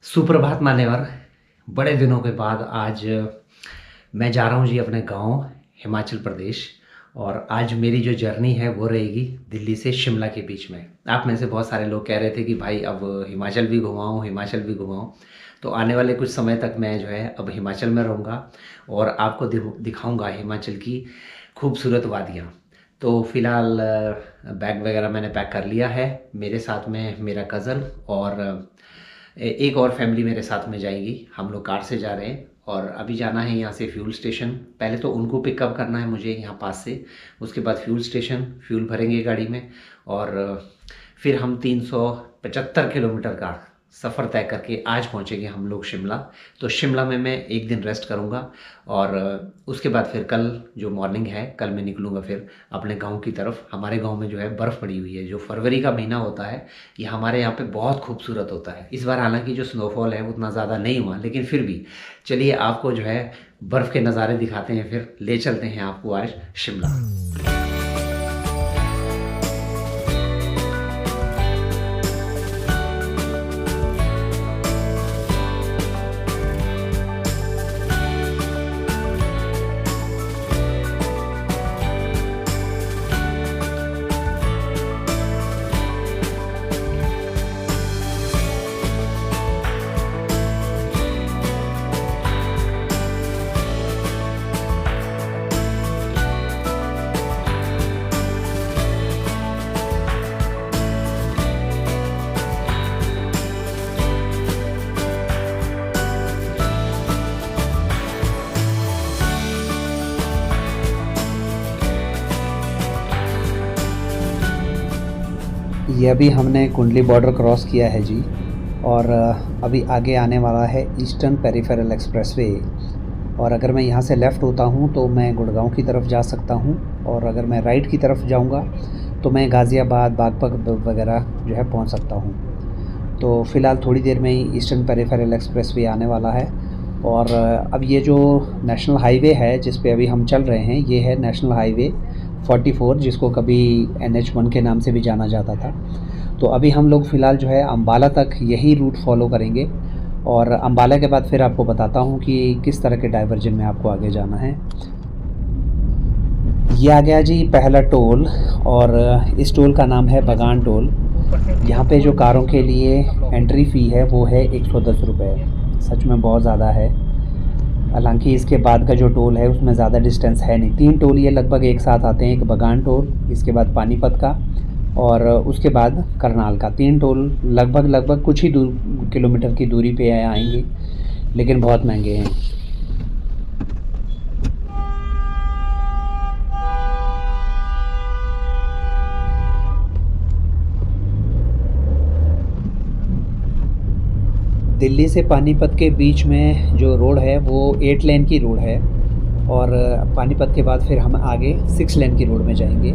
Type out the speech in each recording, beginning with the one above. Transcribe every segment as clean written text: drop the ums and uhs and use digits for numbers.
सुप्रभात मान्यवर। बड़े दिनों के बाद आज मैं जा रहा हूँ जी अपने गांव हिमाचल प्रदेश। और आज मेरी जो जर्नी है वो रहेगी दिल्ली से शिमला के बीच में। आप में से बहुत सारे लोग कह रहे थे कि भाई अब हिमाचल भी घुमाऊँ, हिमाचल भी घुमाऊँ। तो आने वाले कुछ समय तक मैं जो है अब हिमाचल में रहूँगा और आपको दिखाऊँगा हिमाचल की खूबसूरत वादियाँ। तो फ़िलहाल बैग वगैरह मैंने पैक कर लिया है। मेरे साथ में मेरा कज़न और एक और फैमिली मेरे साथ में जाएगी। हम लोग कार से जा रहे हैं और अभी जाना है यहाँ से फ्यूल स्टेशन। पहले तो उनको पिकअप करना है मुझे यहाँ पास से, उसके बाद फ्यूल स्टेशन फ्यूल भरेंगे गाड़ी में और फिर हम 375 किलोमीटर का सफ़र तय करके आज पहुँचेंगे हम लोग शिमला। तो शिमला में मैं एक दिन रेस्ट करूँगा और उसके बाद फिर कल जो मॉर्निंग है कल मैं निकलूँगा फिर अपने गांव की तरफ। हमारे गांव में जो है बर्फ़ पड़ी हुई है। जो फरवरी का महीना होता है ये हमारे यहाँ पे बहुत खूबसूरत होता है। इस बार हालांकि जो स्नोफॉल है उतना ज़्यादा नहीं हुआ, लेकिन फिर भी चलिए आपको जो है बर्फ़ के नज़ारे दिखाते हैं, फिर ले चलते हैं आपको आज शिमला। ये अभी हमने कुंडली बॉर्डर क्रॉस किया है जी। और अभी आगे आने वाला है ईस्टर्न पेरिफेरल एक्सप्रेसवे। और अगर मैं यहाँ से लेफ़्ट होता हूँ तो मैं गुड़गांव की तरफ जा सकता हूँ, और अगर मैं राइट की तरफ जाऊँगा तो मैं गाज़ियाबाद बागपत वगैरह जो है पहुँच सकता हूँ। तो फ़िलहाल थोड़ी देर में ही ईस्टर्न पेरिफेरल एक्सप्रेसवे आने वाला है। और अब ये जो नेशनल हाईवे है जिस पे अभी हम चल रहे हैं ये है नेशनल हाईवे 44, जिसको कभी NH1 के नाम से भी जाना जाता था। तो अभी हम लोग फ़िलहाल जो है अम्बाला तक यही रूट फॉलो करेंगे, और अम्बाला के बाद फिर आपको बताता हूँ कि किस तरह के डाइवर्जन में आपको आगे जाना है। ये आ गया जी पहला टोल, और इस टोल का नाम है बगान टोल। यहाँ पे जो कारों के लिए एंट्री फ़ी है वो है 110 रुपये। सच में बहुत ज़्यादा है। हालांकि इसके बाद का जो टोल है उसमें ज़्यादा डिस्टेंस है नहीं। 3 टोल ये लगभग एक साथ आते हैं, एक बगान टोल, इसके बाद पानीपत का, और उसके बाद करनाल का। 3 टोल लगभग कुछ ही किलोमीटर की दूरी पे आएंगे, लेकिन बहुत महंगे हैं। दिल्ली से पानीपत के बीच में जो रोड है वो 8 लेन की रोड है, और पानीपत के बाद फिर हम आगे 6 लेन की रोड में जाएंगे।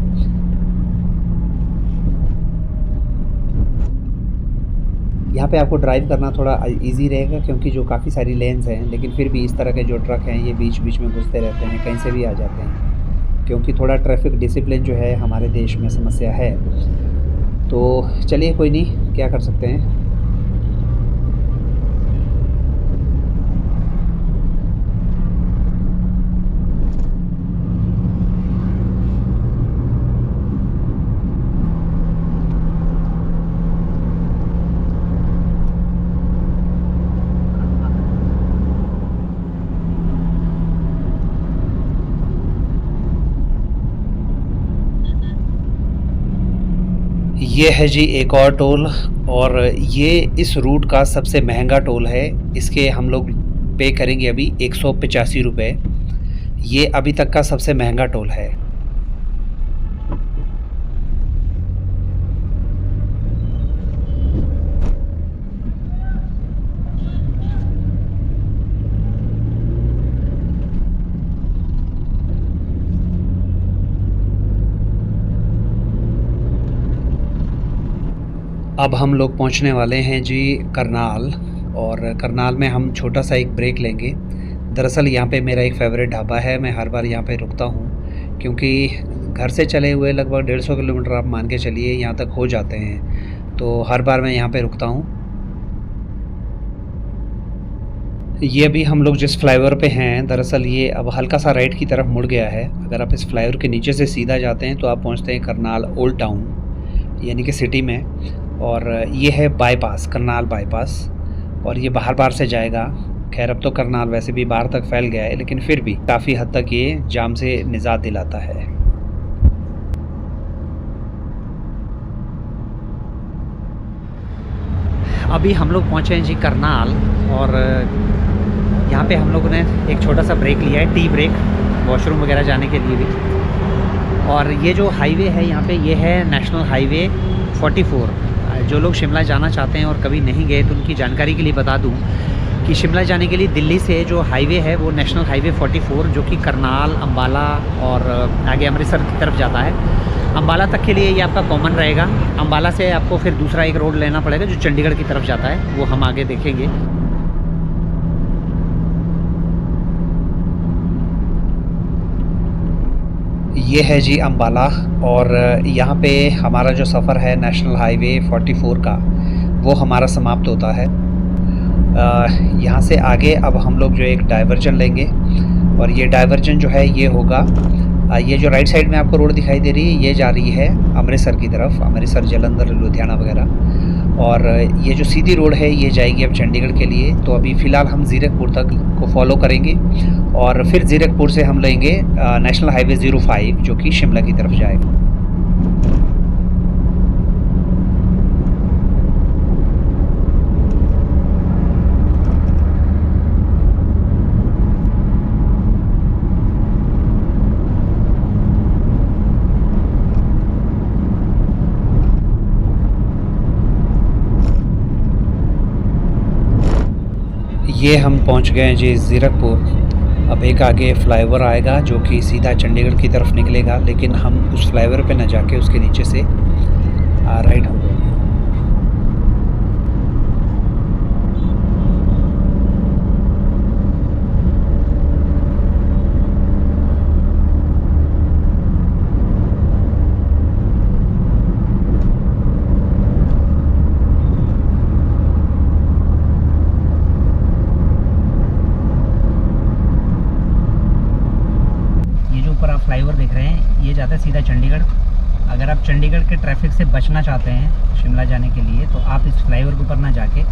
यहाँ पे आपको ड्राइव करना थोड़ा इजी रहेगा क्योंकि जो काफ़ी सारी लेन्स हैं, लेकिन फिर भी इस तरह के जो ट्रक हैं ये बीच बीच में घुसते रहते हैं, कहीं से भी आ जाते हैं, क्योंकि थोड़ा ट्रैफिक डिसिप्लिन जो है हमारे देश में समस्या है। तो चलिए कोई नहीं, क्या कर सकते हैं। ये है जी एक और टोल, और ये इस रूट का सबसे महंगा टोल है। इसके हम लोग पे करेंगे अभी 185 रुपये। ये अभी तक का सबसे महंगा टोल है। अब हम लोग पहुंचने वाले हैं जी करनाल, और करनाल में हम छोटा सा एक ब्रेक लेंगे। दरअसल यहाँ पे मेरा एक फ़ेवरेट ढाबा है, मैं हर बार यहाँ पे रुकता हूँ, क्योंकि घर से चले हुए लगभग 150 किलोमीटर आप मान के चलिए यहाँ तक हो जाते हैं, तो हर बार मैं यहाँ पे रुकता हूँ। ये अभी हम लोग जिस फ्लाईओवर पे हैं, दरअसल ये अब हल्का सा राइट की तरफ मुड़ गया है। अगर आप इस फ्लाईओवर के नीचे से सीधा जाते हैं तो आप पहुंचते हैं करनाल ओल्ड टाउन, यानी कि सिटी में। और ये है बाईपास, करनाल बाईपास, और ये बाहर से जाएगा। खैर अब तो करनाल वैसे भी बाहर तक फैल गया है, लेकिन फिर भी काफ़ी हद तक ये जाम से निजात दिलाता है। अभी हम लोग पहुँचे हैं जी करनाल, और यहाँ पे हम लोगों ने एक छोटा सा ब्रेक लिया है, टी ब्रेक, वॉशरूम वगैरह जाने के लिए भी। और ये जो हाईवे है यहाँ पे, ये है नेशनल हाईवे 44। जो लोग शिमला जाना चाहते हैं और कभी नहीं गए तो उनकी जानकारी के लिए बता दूँ कि शिमला जाने के लिए दिल्ली से जो हाईवे है वो नेशनल हाईवे 44, जो कि करनाल, अम्बाला और आगे अमृतसर की तरफ जाता है। अम्बाला तक के लिए ये आपका कॉमन रहेगा। अम्बाला से आपको फिर दूसरा एक रोड लेना पड़ेगा जो चंडीगढ़ की तरफ जाता है, वो हम आगे देखेंगे। ये है जी अम्बाला, और यहाँ पे हमारा जो सफ़र है नेशनल हाईवे 44 का, वो हमारा समाप्त होता है। यहाँ से आगे अब हम लोग जो एक डाइवर्जन लेंगे, और ये डाइवर्जन जो है ये होगा, ये जो राइट साइड में आपको रोड दिखाई दे रही है, ये जा रही है अमृतसर की तरफ, अमृतसर, जलंधर, लुधियाना वगैरह। और ये जो सीधी रोड है ये जाएगी अब चंडीगढ़ के लिए। तो अभी फ़िलहाल हम ज़ीरकपुर तक को फॉलो करेंगे, और फिर ज़ीरकपुर से हम लेंगे नेशनल हाईवे 05 जो कि शिमला की तरफ जाएगा। ये हम पहुंच गए हैं जी ज़ीरकपुर। अब एक आगे फ्लाईओवर आएगा जो कि सीधा चंडीगढ़ की तरफ निकलेगा, लेकिन हम उस फ्लाईओवर पे न जाके उसके नीचे से राइट हो गए। फ्लाईओवर देख रहे हैं, ये जाता है सीधा चंडीगढ़। अगर आप चंडीगढ़ के ट्रैफिक से बचना चाहते हैं शिमला जाने के लिए, तो आप इस फ्लाईओवर के ऊपर ना जाके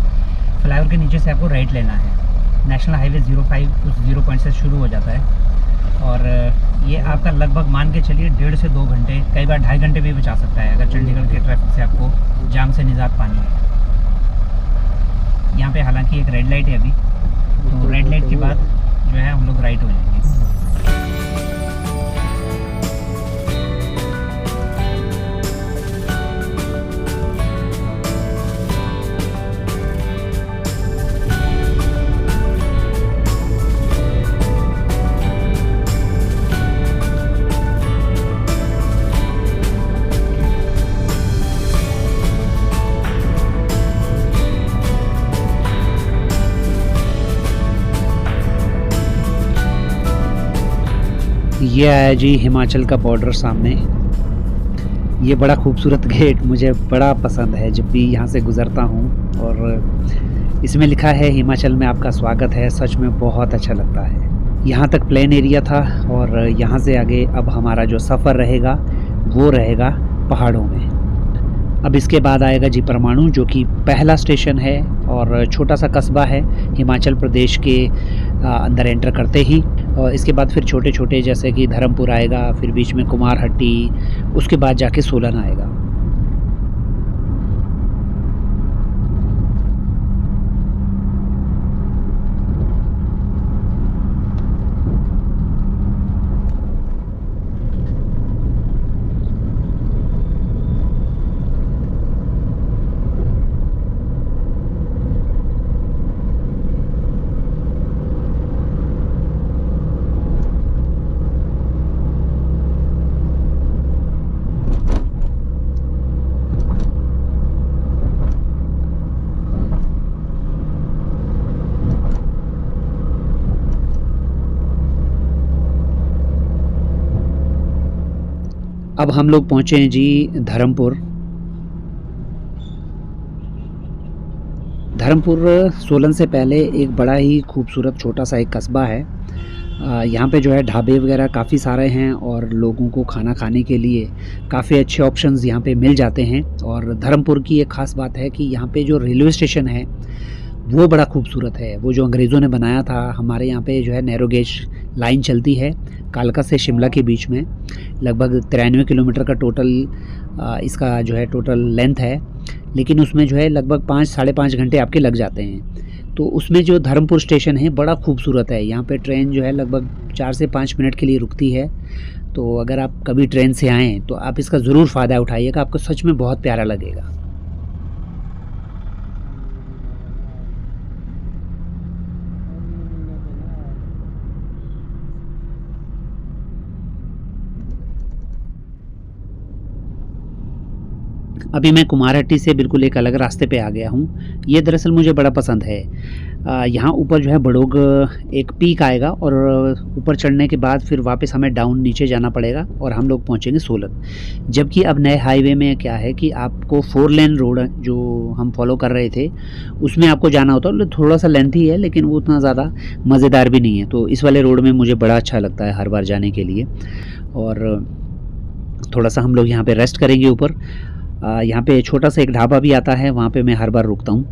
फ्लाईओवर के नीचे से आपको राइट लेना है। नेशनल हाईवे 05 उस 0 पॉइंट से शुरू हो जाता है, और ये आपका लगभग मान के चलिए 1.5 से 2 घंटे, कई बार 2.5 घंटे भी बचा सकता है, अगर चंडीगढ़ के ट्रैफिक से आपको जाम से निजात पानी है। यहाँ पे हालांकि एक रेड लाइट है अभी, तो रेड लाइट के बाद जो है हम लोग राइट हो जाएंगे। ये आया जी हिमाचल का बॉर्डर सामने। ये बड़ा खूबसूरत गेट मुझे बड़ा पसंद है जब भी यहाँ से गुज़रता हूँ, और इसमें लिखा है हिमाचल में आपका स्वागत है। सच में बहुत अच्छा लगता है। यहाँ तक प्लेन एरिया था, और यहाँ से आगे अब हमारा जो सफ़र रहेगा वो रहेगा पहाड़ों में। अब इसके बाद आएगा जी परमाणु, जो कि पहला स्टेशन है और छोटा सा कस्बा है हिमाचल प्रदेश के अंदर एंटर करते ही। और इसके बाद फिर छोटे छोटे जैसे कि धर्मपुर आएगा, फिर बीच में कुमारहट्टी, उसके बाद जाके सोलन आएगा। अब हम लोग पहुँचे हैं जी धर्मपुर। धर्मपुर सोलन से पहले एक बड़ा ही खूबसूरत छोटा सा एक कस्बा है। यहाँ पे जो है ढाबे वगैरह काफ़ी सारे हैं और लोगों को खाना खाने के लिए काफ़ी अच्छे ऑप्शंस यहाँ पे मिल जाते हैं। और धर्मपुर की एक ख़ास बात है कि यहाँ पे जो रेलवे स्टेशन है वो बड़ा खूबसूरत है। वो जो अंग्रेज़ों ने बनाया था, हमारे यहाँ पे जो है नैरो गेज लाइन चलती है कालका से शिमला के बीच में। लगभग 93 किलोमीटर का टोटल इसका जो है टोटल लेंथ है, लेकिन उसमें जो है लगभग 5-5.5 घंटे आपके लग जाते हैं। तो उसमें जो धर्मपुर स्टेशन है बड़ा खूबसूरत है। यहाँ पे ट्रेन जो है लगभग 4 से 5 मिनट के लिए रुकती है। तो अगर आप कभी ट्रेन से आएँ तो आप इसका ज़रूर फ़ायदा उठाइएगा, आपको सच में बहुत प्यारा लगेगा। अभी मैं कुमारहट्टी से बिल्कुल एक अलग रास्ते पे आ गया हूँ। ये दरअसल मुझे बड़ा पसंद है। यहाँ ऊपर जो है बड़ोग एक पीक आएगा और ऊपर चढ़ने के बाद फिर वापस हमें डाउन नीचे जाना पड़ेगा और हम लोग पहुँचेंगे सोलन। जबकि अब नए हाईवे में क्या है कि आपको 4 लेन रोड जो हम फॉलो कर रहे थे उसमें आपको जाना होता है। थोड़ा सा लेंथी है लेकिन वो उतना ज़्यादा मज़ेदार भी नहीं है। तो इस वाले रोड में मुझे बड़ा अच्छा लगता है हर बार जाने के लिए। और थोड़ा सा हम लोग यहाँ पर रेस्ट करेंगे ऊपर। यहाँ पे छोटा सा एक ढाबा भी आता है, वहाँ पे मैं हर बार रुकता हूँ।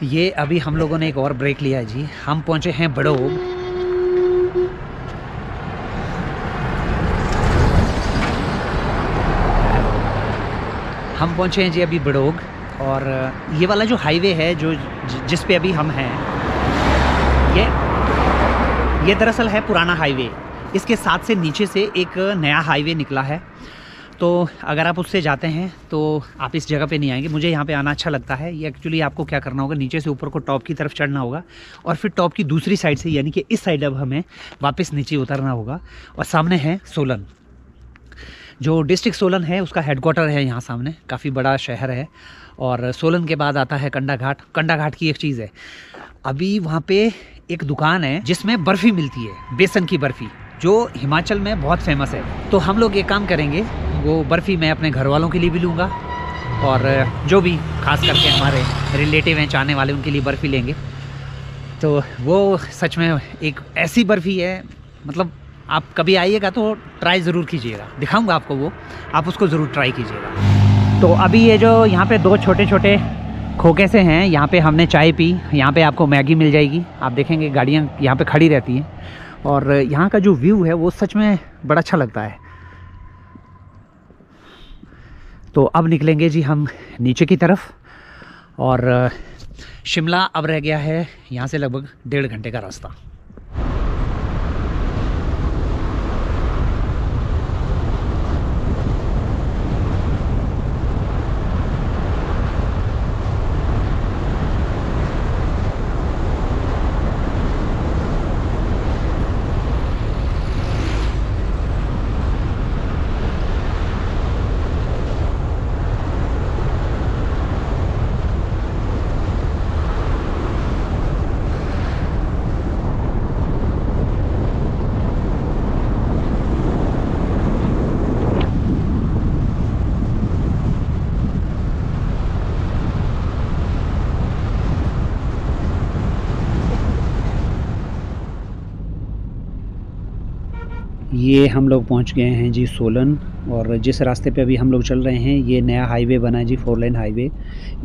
ये अभी हम लोगों ने एक और ब्रेक लिया है जी। हम पहुँचे हैं बड़ोग। हम पहुँचे हैं जी अभी बड़ोग। और ये वाला जो हाईवे है जो जिस पे अभी हम हैं, ये दरअसल है पुराना हाईवे। इसके साथ से नीचे से एक नया हाईवे निकला है। तो अगर आप उससे जाते हैं तो आप इस जगह पे नहीं आएंगे। मुझे यहाँ पे आना अच्छा लगता है। ये एक्चुअली आपको क्या करना होगा, नीचे से ऊपर को टॉप की तरफ चढ़ना होगा और फिर टॉप की दूसरी साइड से यानी कि इस साइड अब हमें वापस नीचे उतरना होगा। और सामने है सोलन। जो डिस्ट्रिक्ट सोलन है उसका हेडक्वार्टर है यहाँ सामने, काफ़ी बड़ा शहर है। और सोलन के बाद आता है कंडा घाट। कंडा घाट की एक चीज़ है, अभी वहाँ पे एक दुकान है जिसमें बर्फ़ी मिलती है, बेसन की बर्फ़ी, जो हिमाचल में बहुत फेमस है। तो हम लोग एक काम करेंगे, वो बर्फ़ी मैं अपने घर वालों के लिए भी लूँगा और जो भी खास करके हमारे रिलेटिव हैं चाहने वाले उनके लिए बर्फ़ी लेंगे। तो वो सच में एक ऐसी बर्फ़ी है, मतलब आप कभी आइएगा तो ट्राई ज़रूर कीजिएगा। दिखाऊंगा आपको वो, आप उसको ज़रूर ट्राई कीजिएगा। तो अभी ये जो यहाँ पे 2 छोटे छोटे खोखे से हैं, यहाँ पे हमने चाय पी। यहाँ पे आपको मैगी मिल जाएगी। आप देखेंगे गाड़ियाँ यहाँ पे खड़ी रहती हैं और यहाँ का जो व्यू है वो सच में बड़ा अच्छा लगता है। तो अब निकलेंगे जी हम नीचे की तरफ और शिमला अब रह गया है यहाँ से लगभग 1.5 घंटे का रास्ता। ये हम लोग पहुंच गए हैं जी सोलन। और जिस रास्ते पे अभी हम लोग चल रहे हैं ये नया हाईवे बना है जी, 4 लेन हाईवे।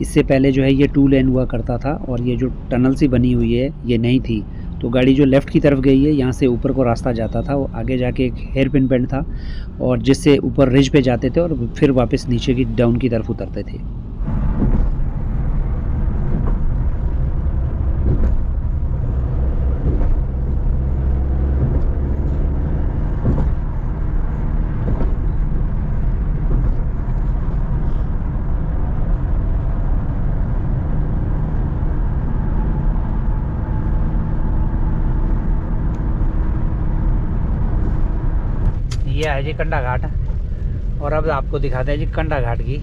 इससे पहले जो है ये 2 लेन हुआ करता था और ये जो टनल सी बनी हुई है ये नहीं थी। तो गाड़ी जो लेफ़्ट की तरफ गई है यहाँ से ऊपर को रास्ता जाता था, वो आगे जाके एक हेयर पिन बेंड था और जिससे ऊपर रिज पे जाते थे और फिर वापस नीचे की डाउन की तरफ उतरते थे। ये है जी कंडा घाट और अब आपको दिखाते हैं जी कंडा घाट की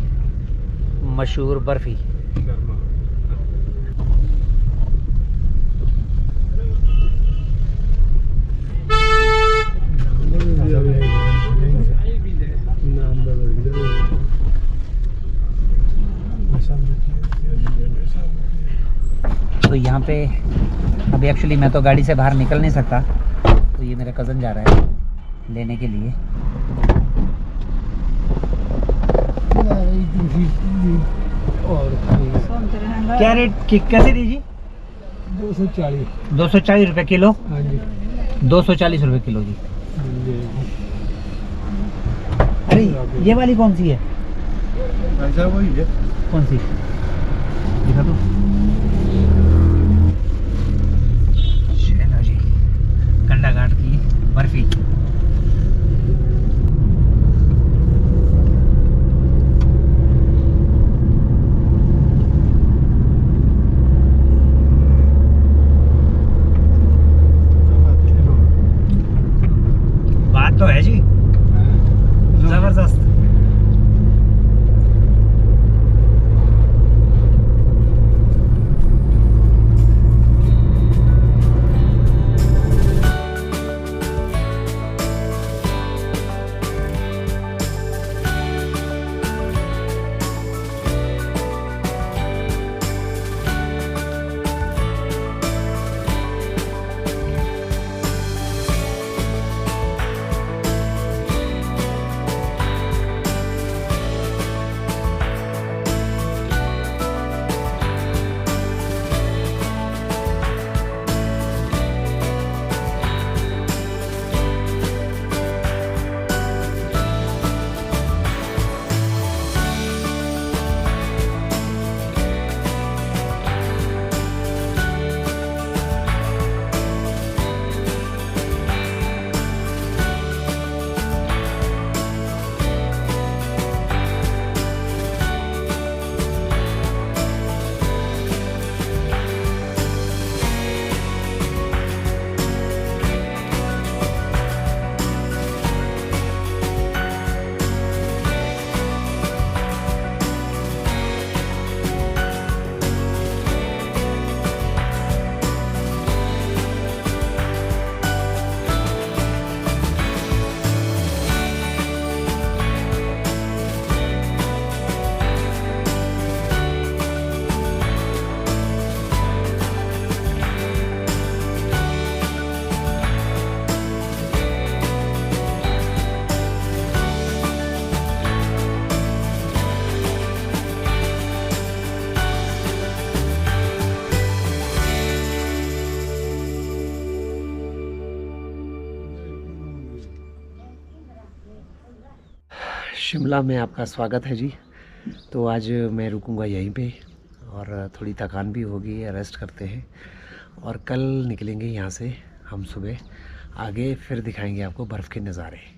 मशहूर बर्फ़ी। तो यहाँ पे अभी एक्चुअली मैं तो गाड़ी से बाहर निकल नहीं सकता, तो ये मेरा कज़न जा रहा है लेने के लिए। क्या रेट कैसे दीजिए? 240 रुपये किलो। हाँ जी 240 रुपये किलो जी। अरे ये वाली कौन सी है? ऐसा वही है। कौन सी दिखा दो। चलो जी कंडा घाट की बर्फी। बात तो है जी जबरदस्त। शिमला में आपका स्वागत है जी। तो आज मैं रुकूंगा यहीं पे और थोड़ी थकान भी होगी, रेस्ट करते हैं और कल निकलेंगे यहाँ से हम सुबह। आगे फिर दिखाएंगे आपको बर्फ़ के नज़ारे।